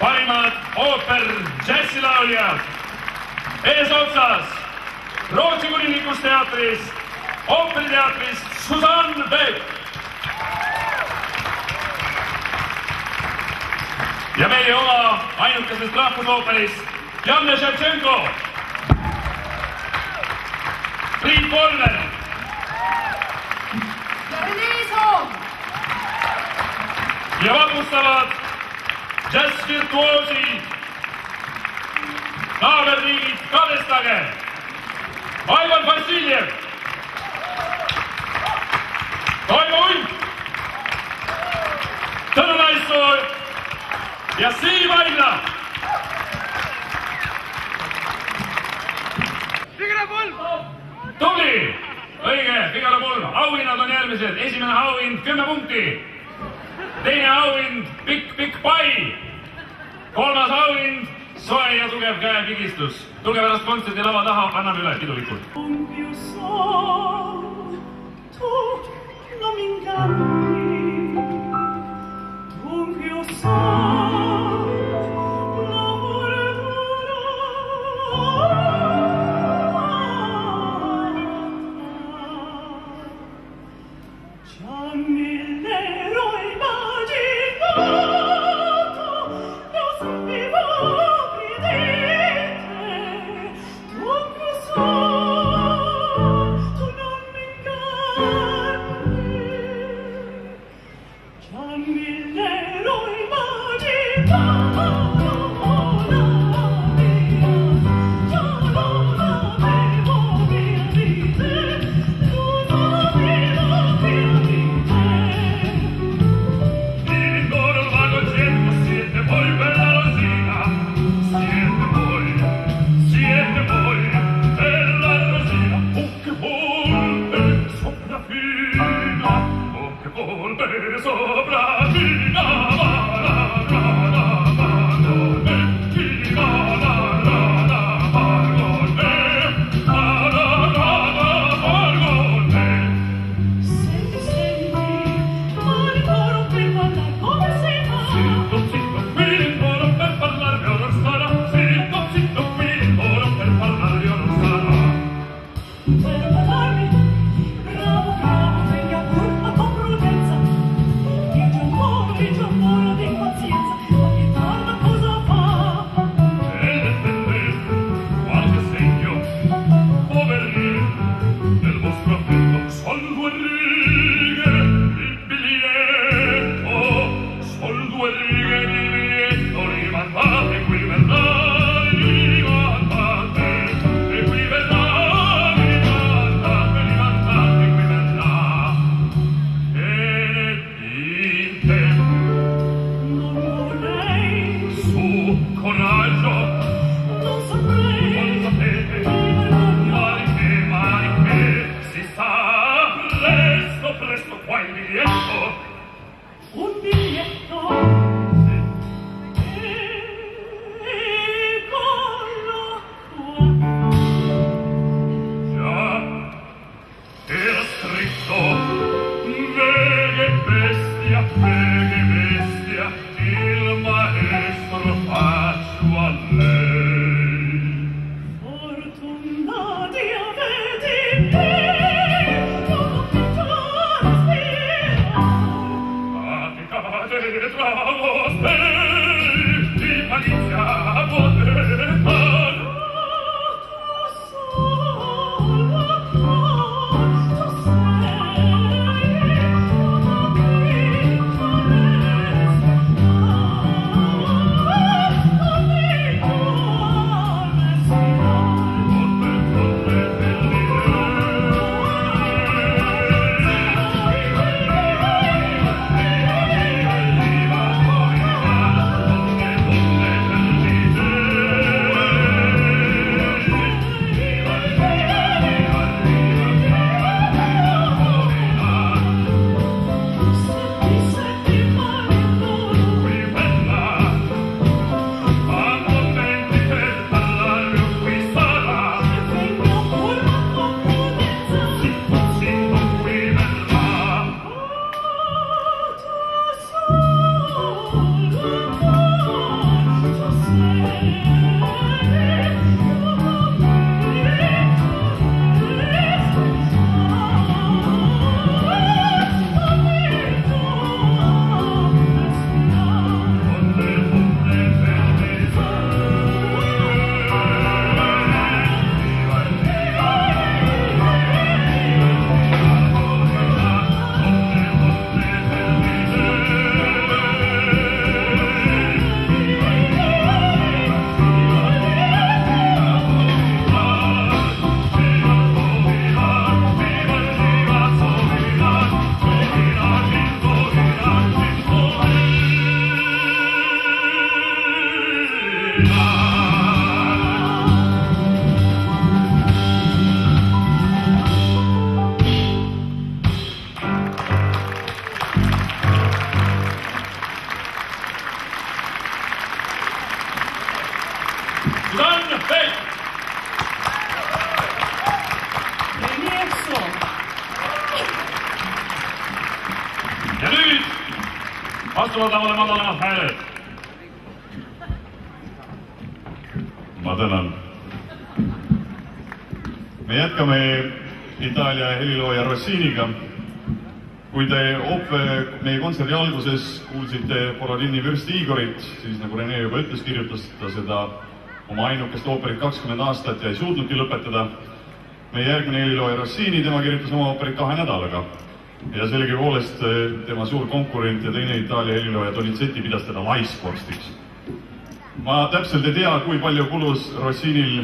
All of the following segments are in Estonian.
parimad ooper džässilauljad. Eesotsas Rootsi kuningikusteatris, ooperiteatris Susanne Beck. Ja meie oma ainukesest rahvusooperist Janne Ševtšenko, Priit Volner ja Rene Soom. Ja valgustavad džässvirtuoosi naaberriigid Kadestage, Aivar Vassiljev, Toivo Unt, Tõnu Naissoo ja Siim Aigla. Tubli! Õige, Figaro Pulm. Auhinnad on järgmised. Esimene auhind 10 punkti. Teine auhind pikk pai. Kolmas auhind soe ja tugev käepigistus. Tulge pärast kontserti lava taha, anname üle pidulikult. astuvad lavale madalamad hääled. Ma tänan. Me jätkame Itaalia helilooja Rossiniga. Kui te meie kontserdi alguses kuulsite Borodini Vürsti Igorit, siis nagu Rene juba ütles, kirjutas ta seda oma ainukest ooperit 20 aastat ja ei suutnudki lõpetada. Meie järgmine helilooja Rossini, tema kirjutas oma ooperit 2 nädalaga. Ja sellegipoolest tema suur konkurent ja teine Itaalia helilooja Donizetti pidas teda laisvorstiks. Ma täpselt ei tea, kui palju kulus Rossinil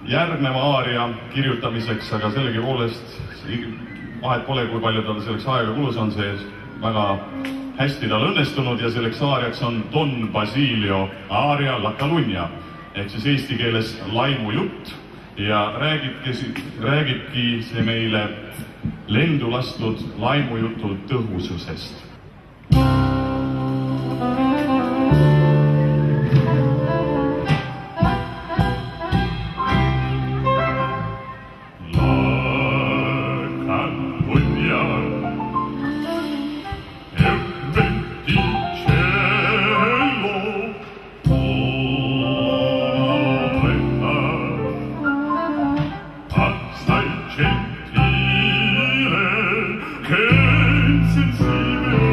järgneva aaria kirjutamiseks, aga sellegipoolest vahet pole, kui palju tal selleks aega kulus on, see väga hästi tal õnnestunud ja selleks aariaks on Don Basilio aaria La Calunnia ehk siis eesti keeles laimujutt ja räägibki see meile lendu lastud laimujutu tõhususest. Che sensibile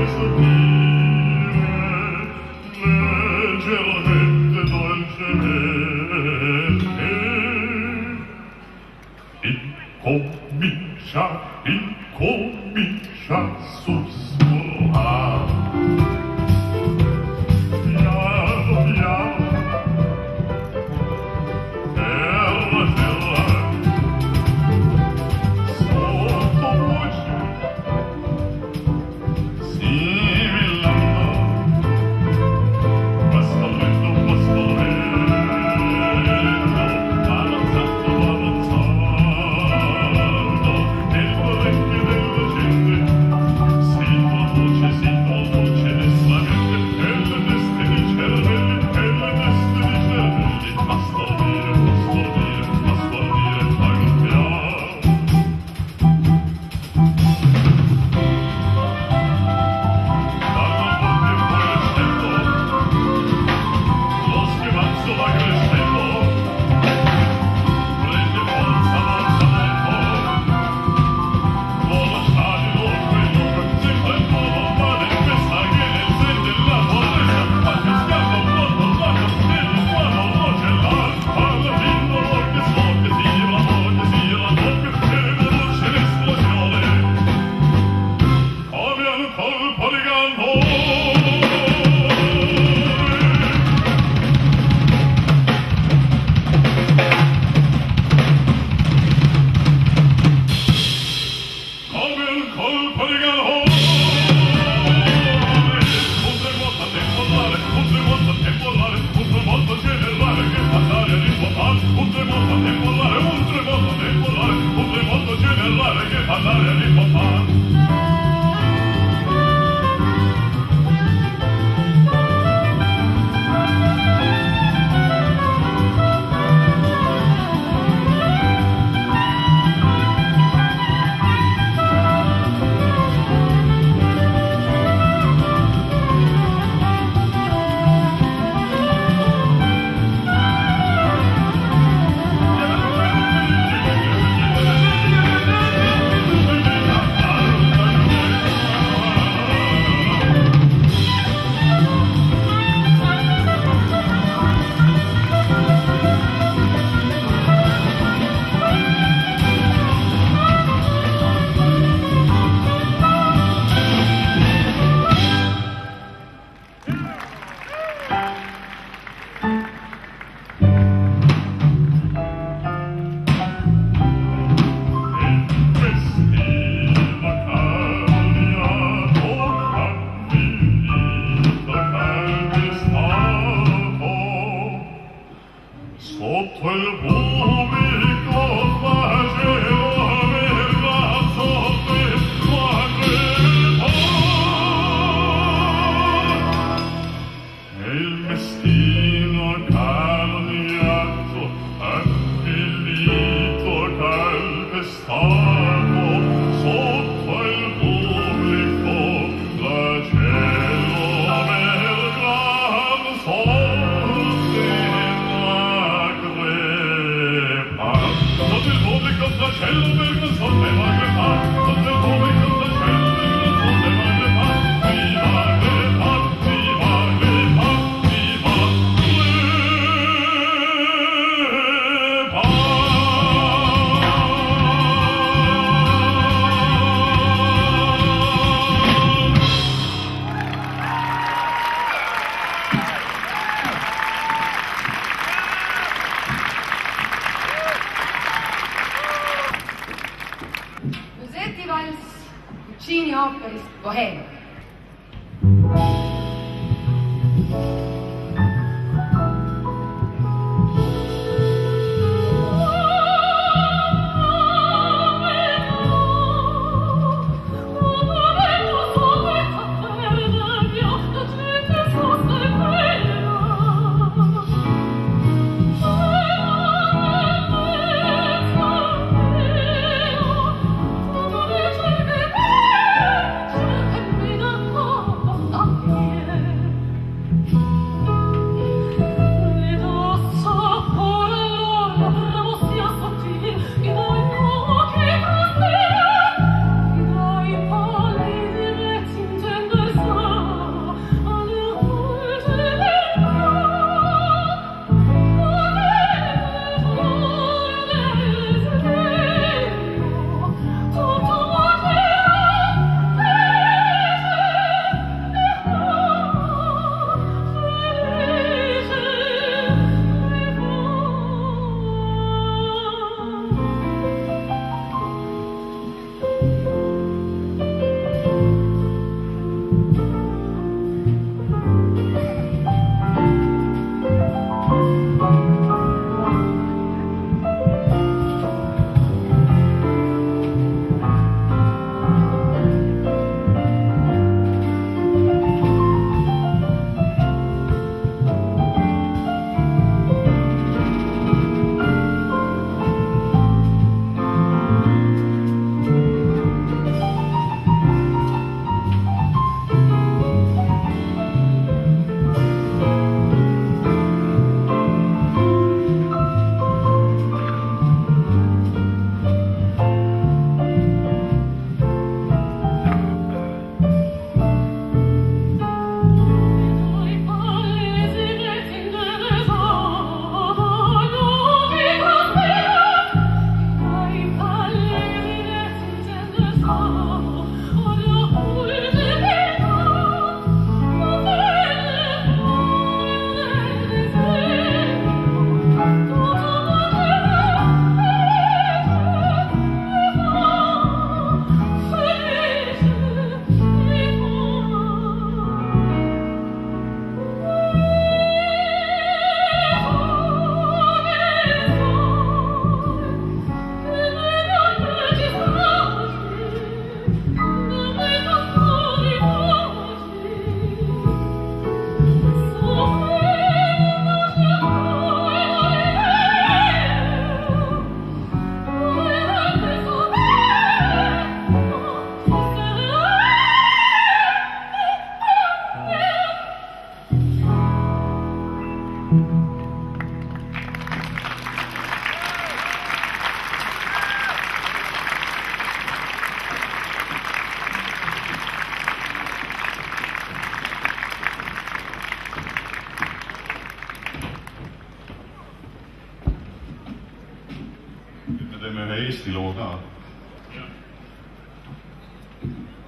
ühe eesti loo ka.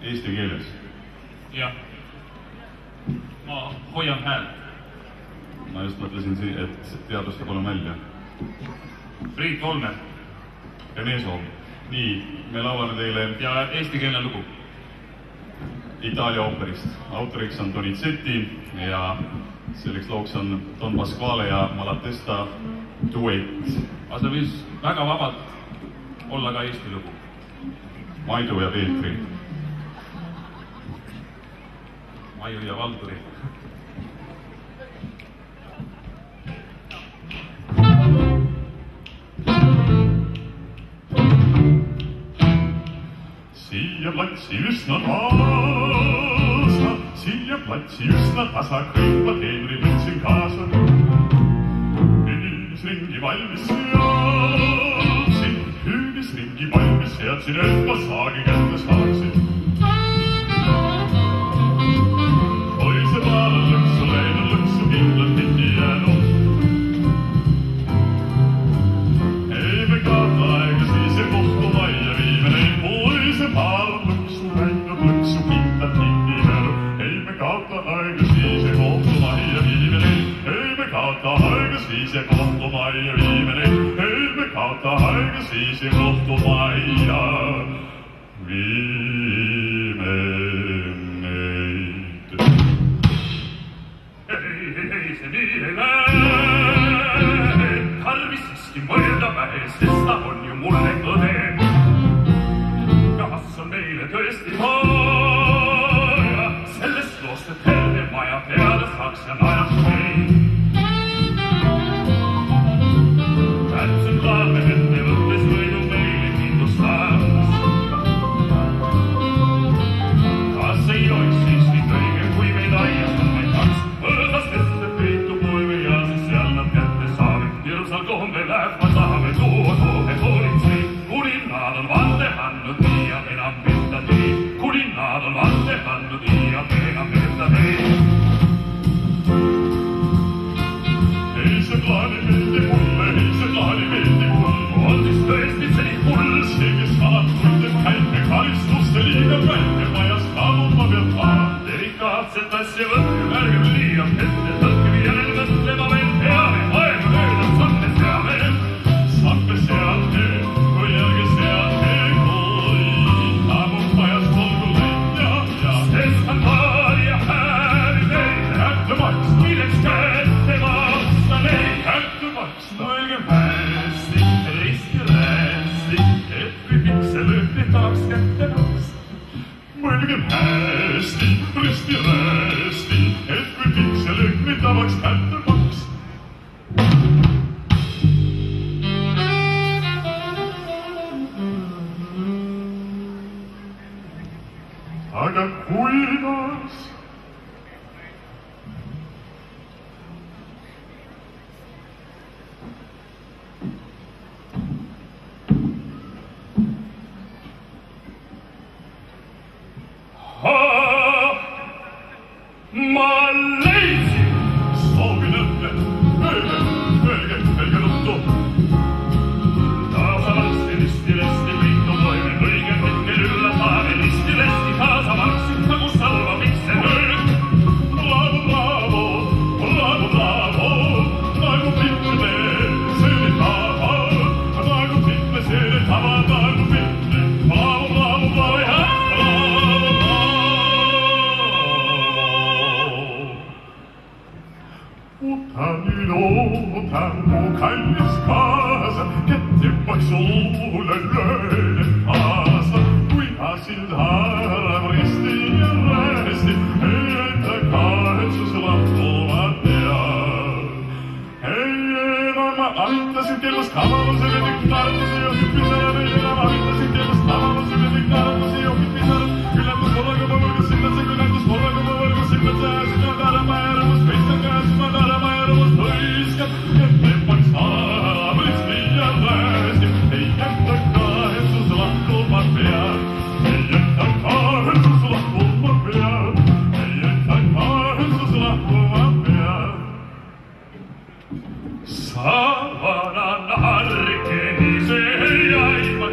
Eesti keeles. Jah. Ma hoian häält. Ma just mõtlesin, et teaduste palun välja. Priit Volmer. Rene Soom. Nii, me laulame teile... Ja eestikeelne lugu. Itaalia ooperist. Autoriks on Donizetti ja selleks looks on Don Pasquale ja Malatesta duett. Aga see võis väga vabalt olla ka eesti lugu. Maidu ja Peetri. Maiu ja Valduri. Siia platsi üsna tasa, siia platsi üsna tasa, kõipa teenri võtsin kaasa. Hüüdisringi valmis seadsin, hüüdisringi valmis seadsin, et ma saagi kätte saaksin. Oi see paala lõksu läinud, lõksu kindlalt mingi jäänud. Ei me kaata aega, siis ei kohtu majja viimene. Oi see paala lõksu läinud, lõksu kindlalt mingi jäänud. Ei me kaata aega, siis ei kohtu majja viimene. Ei me kaata aega, siis ei kohtu majja viimene. Ei me kaata aega, siis ei kohtu majja viimene. Ei see nii ei lähe, tarvis siiski mõelda vähe, sest ta on ju mulle kõde. Kas on meile tõesti vaja sellest loost, et terve maja peale saaks ja najaks meid? Tähtsem klaarme ette võttes võidu meile kindlustaks. Kas ei oleks siis nii kõige, kui meid aiastab vaid kaks? Võõdas veste peitu poive ja siis seal nad kätte saame. Hirmsal kohme läheb, ma tahame tuua toome politsei. Kuni nad on vande andnud nii ja enam enda nii. Kuni nad on vande andnud nii ja enam enda nii. Ei see plaani meeldib mulle, ei see plaani meeldib mulle. On siis tõesti see nii hull, see kes alad tuldeb käime karistuste liiga välja majas kaamud ma peab taha. Delikaatset asja võtke, ärgem liialt ette, tõlke järel mõtlema veel peame, aega löödab samme seame. Samme seame, kui ärge seame, kui kaamud majas olgu leidja ja sest on paari ja hääri teile. Kätte maksta, milleks kätte maksta neid, kätte maksta. Mõelgem hästi, risti, et kui pikse lõhti tahaks kätte maksta. Mõelgem hästi, risti, et kui pikse lõhti tahaks kätte maksta. Aga kuidas? Ma leidsin! Soovin õnne! Öelge ruttu! Taasavalsti risti, kõik on toime, õige hetkel üllatame, risti, taasavalsti, nagu salva mikse nüüd. Bravo, nagu pitne, selle tava, nagu pitne, selle tava, nagu pitne, bravo, Otan mu kallis kaasa, kättepaks sulle lööden kaasa. Kui ma sind haarab risti ja rästi, ei aita kahetsus lahtuma peal. Ei enam ma aitasin kellast kavaluse vedik tartuse johid pisarad, ei enam aitasin kellast kavaluse vedik tartuse johid pisarad. Küllatus korraga ma võrgus sinna see, küllatus korraga ma võrgus sinna see, sinna tarama järgus, peistan käes, sinna tarama järgus, põiskab, kättepaks haarab risti ja rästi, ei jätta kahetsus lahtuma peal. Ei jätta kahetsus lahtuma peal, ei jätta kahetsus lahtuma peal. Savanan harkeni se ei aima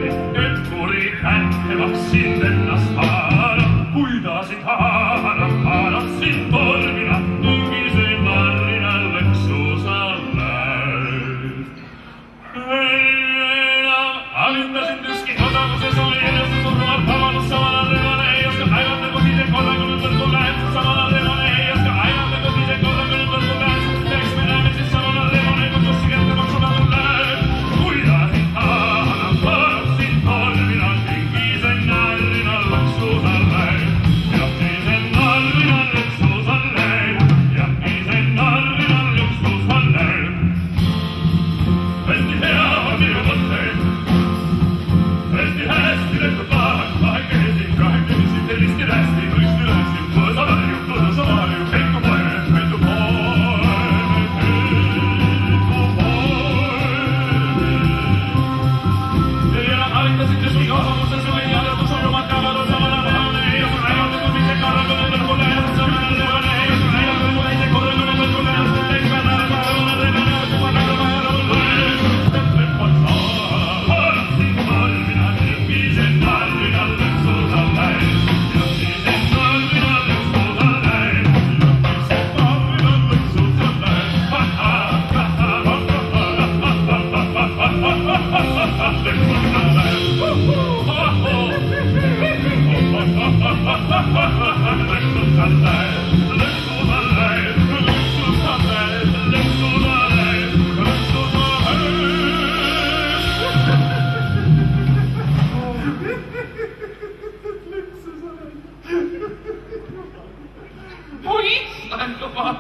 issand jumal.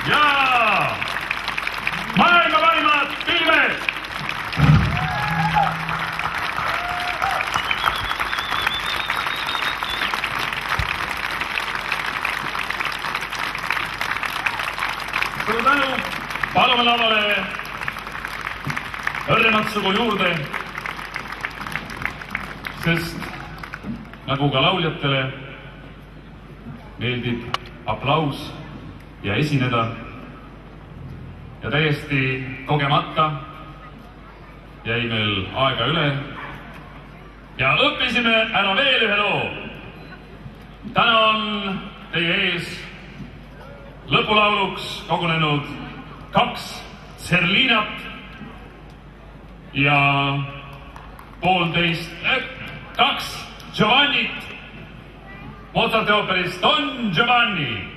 ja maailma parimad pilved. suur tänu, palume lavale Õrrematsugu juurde, sest nagu ka lauljatele meeldib aplaus ja esineda ja täiesti kogemata jäi meil aega üle ja õppisime ära veel ühe loo. Täna on teie ees lõpulauluks kogunenud 2 Serlinat ja 2 Giovannit Mozarti ooperist Don Giovanni.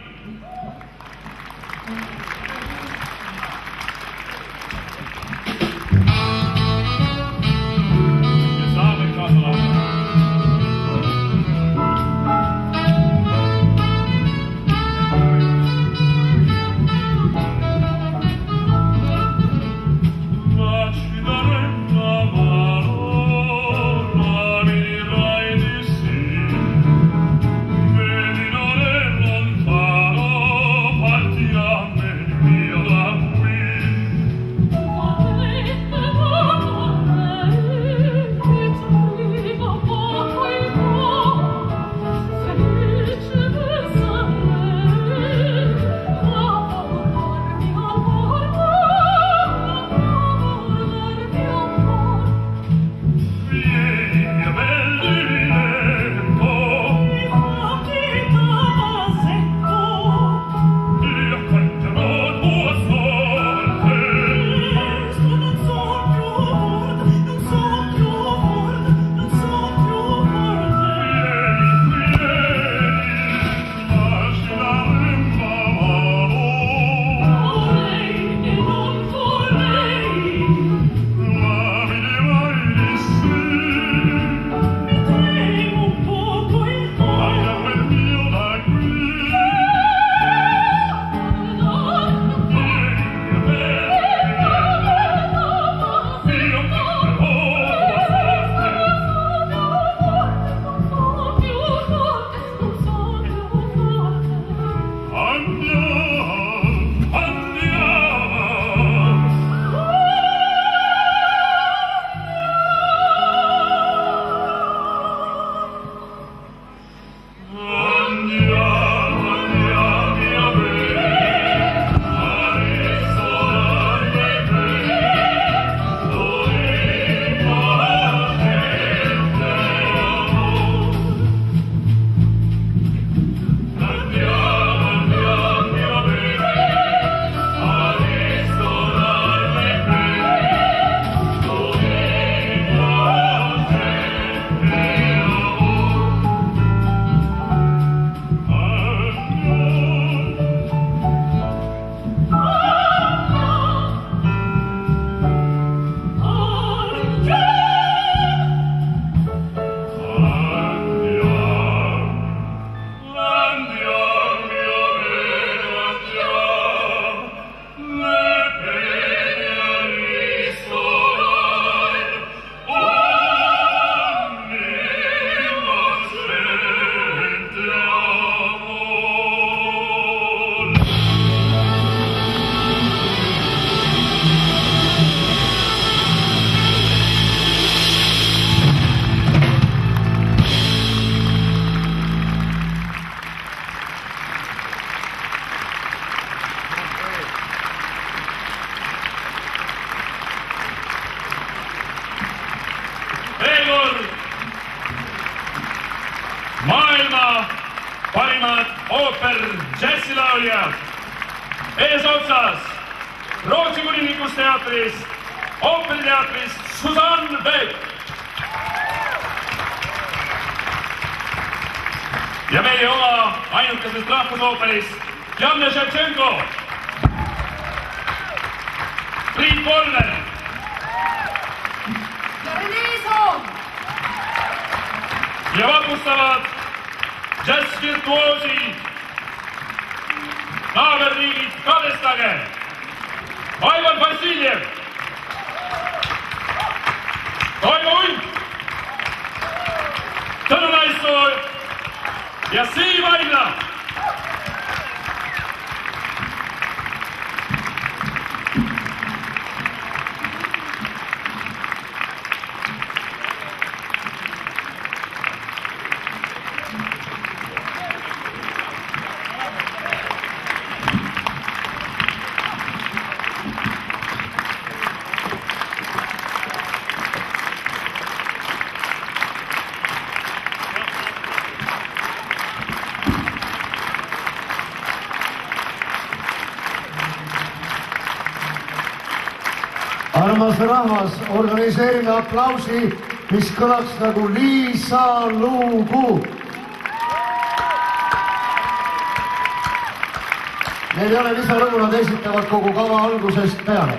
Maailma parimad ooper džässilauljad eesotsas Rootsi kuninglikus teatris, ooperiteatris Susanne Beck. Ja meie oma ainukesest rahvusooperist Janne Ševtšenko, Priit Volner ja Rene Soom ja vapustavad džässvirtuoosi naaberriigid Kadestage, Aivar Vassiljev, Toivo Unt, Tõnu Naissoo ja Siim Aina. Armas rahvas, organiseerime aplausi, mis kõlaks nagu Liisa lugu. Neil ei ole lisalugu, nad esitavad kogu kava algusest peale.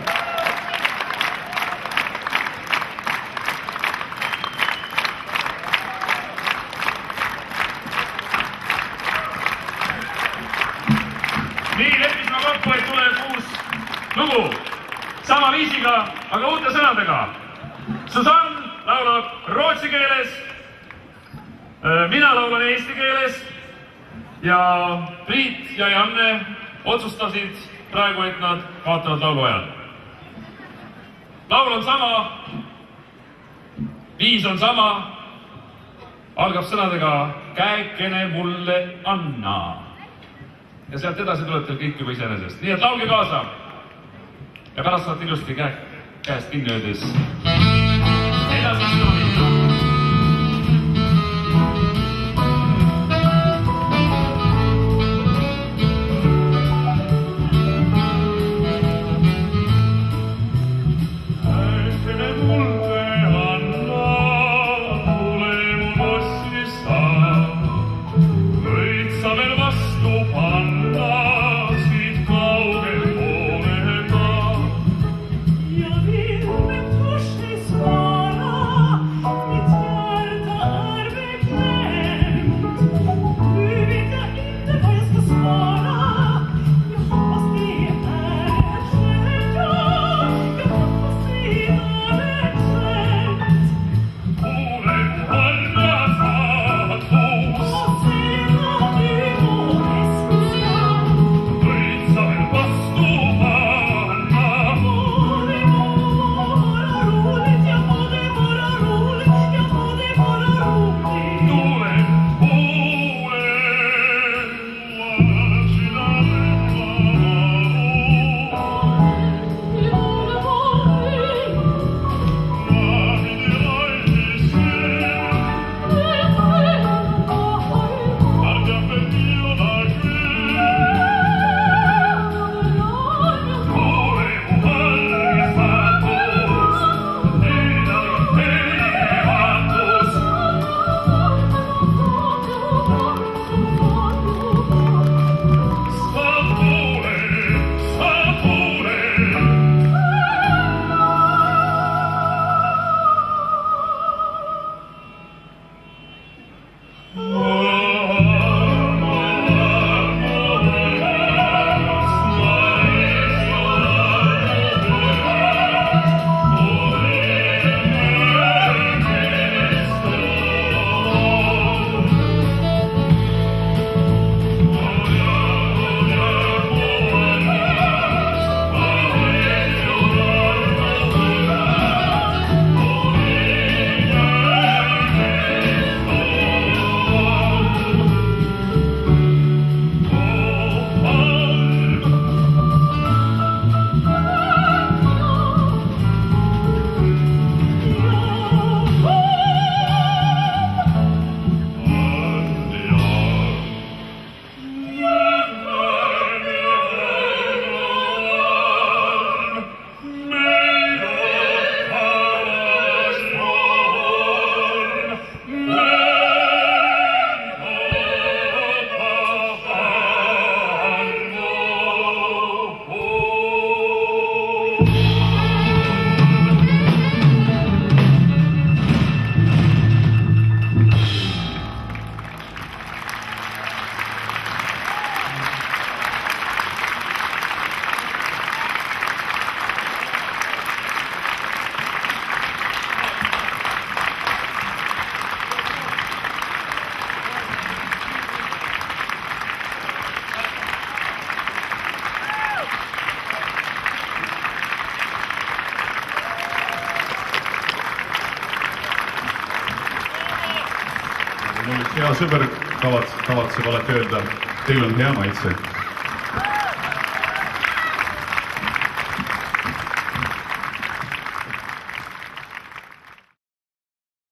Nii leppisime kokku, et tuleb uus lugu. Sama viisiga, aga uute sõnadega. Susanne laulab rootsi keeles, mina laulan eesti keeles ja Priit ja Janne otsustasid praegu, et nad kaotavad laulu ajal. Laul on sama, viis on sama, algab sõnadega käekene mulle anna. Ja sealt edasi tuleb teil kõik juba iseenesest. Nii et laulge kaasa. Ja pärast saad ilusti käest kinni öeldes edasi minna. Äkene mulle anna, tule mu lossi saa, võid sa veel vastu panna siit kaugel poole. hea sõber kavatseb alati öelda, teil on hea maitse.